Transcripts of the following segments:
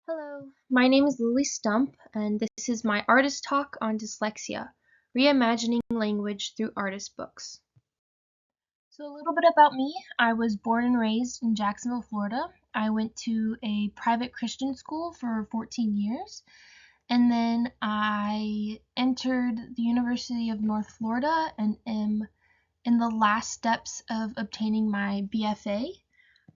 Hello, my name is Lilly Stumph, and this is my artist talk on dyslexia, reimagining language through artist books. So a little bit about me. I was born and raised in Jacksonville, Florida. I went to a private Christian school for 14 years, and then I entered the University of North Florida and am in the last steps of obtaining my BFA.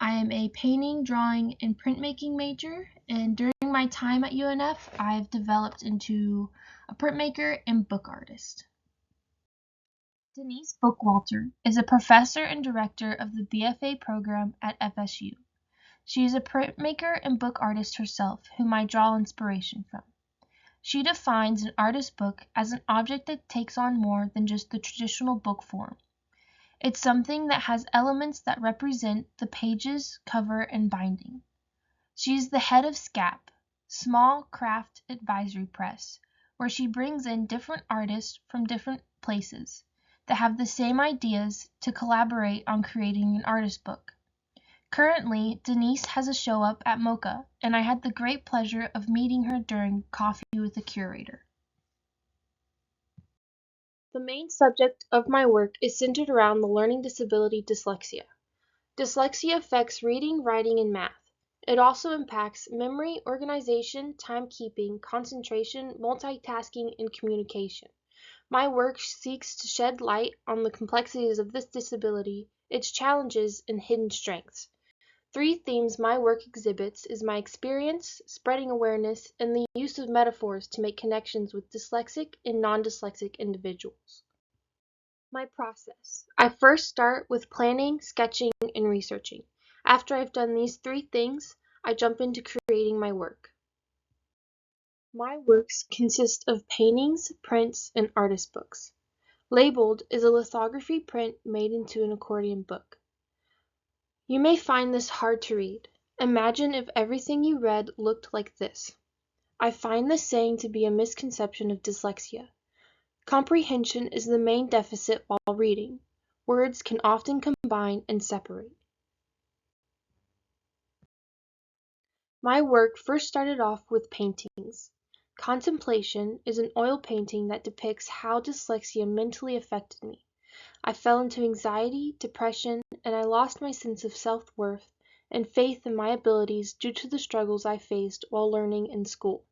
I am a painting, drawing, and printmaking major, and during my time at UNF, I've developed into a printmaker and book artist. Denise Bookwalter is a professor and director of the BFA program at FSU. She is a printmaker and book artist herself, whom I draw inspiration from. She defines an artist book as an object that takes on more than just the traditional book form. It's something that has elements that represent the pages, cover, and binding. She is the head of SCAP, Small Craft Advisory Press, where she brings in different artists from different places that have the same ideas to collaborate on creating an artist book. Currently, Denise has a show up at MoCA, and I had the great pleasure of meeting her during Coffee with the Curator. The main subject of my work is centered around the learning disability dyslexia. Dyslexia affects reading, writing, and math. It also impacts memory, organization, timekeeping, concentration, multitasking, and communication. My work seeks to shed light on the complexities of this disability, its challenges, and hidden strengths. Three themes my work exhibits is my experience, spreading awareness, and the use of metaphors to make connections with dyslexic and non-dyslexic individuals. My process. I first start with planning, sketching, and researching. After I've done these three things, I jump into creating my work. My works consist of paintings, prints, and artist books. Labeled is a lithography print made into an accordion book. You may find this hard to read. Imagine if everything you read looked like this. I find this saying to be a misconception of dyslexia. Comprehension is the main deficit while reading. Words can often combine and separate. My work first started off with paintings. Contemplation is an oil painting that depicts how dyslexia mentally affected me. I fell into anxiety, depression, and I lost my sense of self-worth and faith in my abilities due to the struggles I faced while learning in school.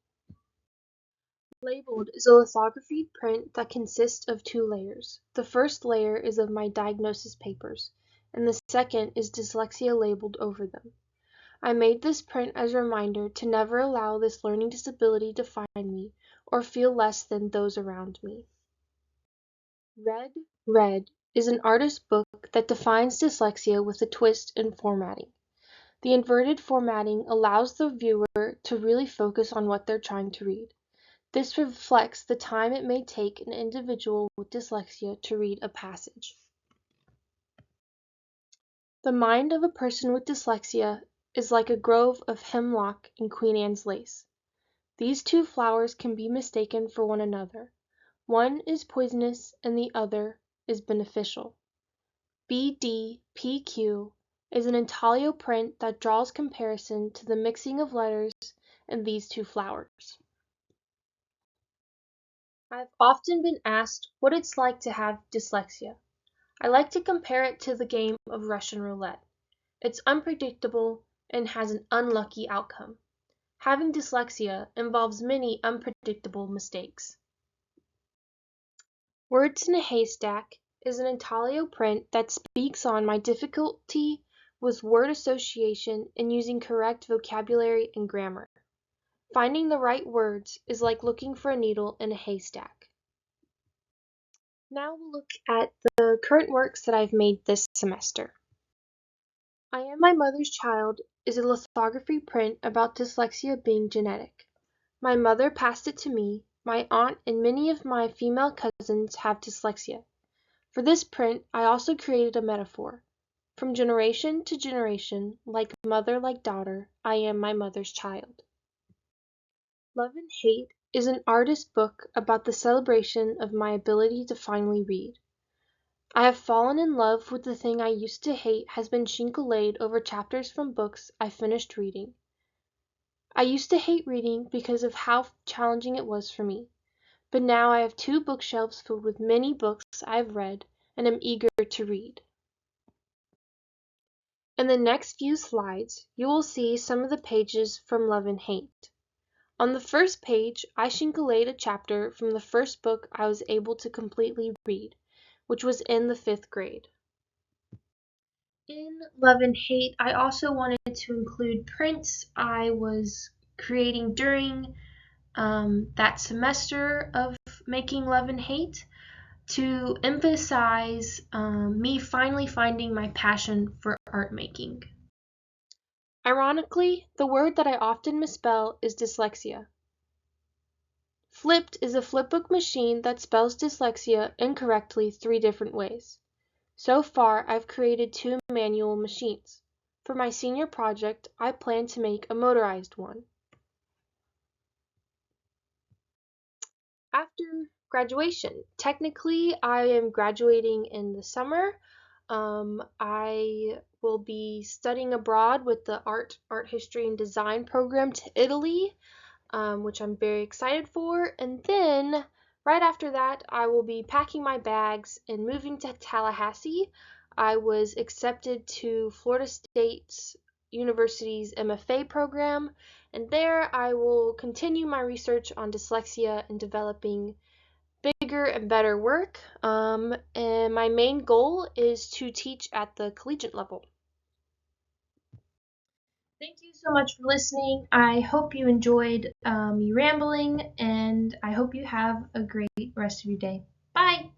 Labeled is a lithography print that consists of two layers. The first layer is of my diagnosis papers, and the second is dyslexia labeled over them. I made this print as a reminder to never allow this learning disability to define me or feel less than those around me. Red is an artist book that defines dyslexia with a twist in formatting. The inverted formatting allows the viewer to really focus on what they're trying to read. This reflects the time it may take an individual with dyslexia to read a passage. The mind of a person with dyslexia is like a grove of hemlock and Queen Anne's lace. These two flowers can be mistaken for one another. One is poisonous and the other is beneficial. BDPQ is an intaglio print that draws comparison to the mixing of letters in these two flowers. I've often been asked what it's like to have dyslexia. I like to compare it to the game of Russian roulette. It's unpredictable and has an unlucky outcome. Having dyslexia involves many unpredictable mistakes. Words in a Haystack is an intaglio print that speaks on my difficulty with word association and using correct vocabulary and grammar. Finding the right words is like looking for a needle in a haystack. Now we'll look at the current works that I've made this semester. I Am My Mother's Child is a lithography print about dyslexia being genetic. My mother passed it to me. My aunt and many of my female cousins have dyslexia. For this print, I also created a metaphor. From generation to generation, like mother like daughter, I am my mother's child. Love and Hate is an artist book about the celebration of my ability to finally read. I have fallen in love with the thing I used to hate has been chinkalaid over chapters from books I finished reading. I used to hate reading because of how challenging it was for me, but now I have 2 bookshelves filled with many books I've read and am eager to read. In the next few slides, you will see some of the pages from Love and Hate. On the first page, I shingled a chapter from the first book I was able to completely read, which was in the 5th grade. In Love and Hate, I also wanted to include prints I was creating during that semester of making Love and Hate to emphasize me finally finding my passion for art making. Ironically, the word that I often misspell is dyslexia. Flipped is a flipbook machine that spells dyslexia incorrectly 3 different ways. So far, I've created 2 manual machines. For my senior project, I plan to make a motorized one. After graduation, technically I am graduating in the summer. I will be studying abroad with the art history and design program to Italy, which I'm very excited for. And then right after that, I will be packing my bags and moving to Tallahassee. I was accepted to Florida State University's MFA program, and there I will continue my research on dyslexia and developing bigger and better work. And my main goal is to teach at the collegiate level. Thank you so much for listening. I hope you enjoyed me rambling, and I hope you have a great rest of your day. Bye!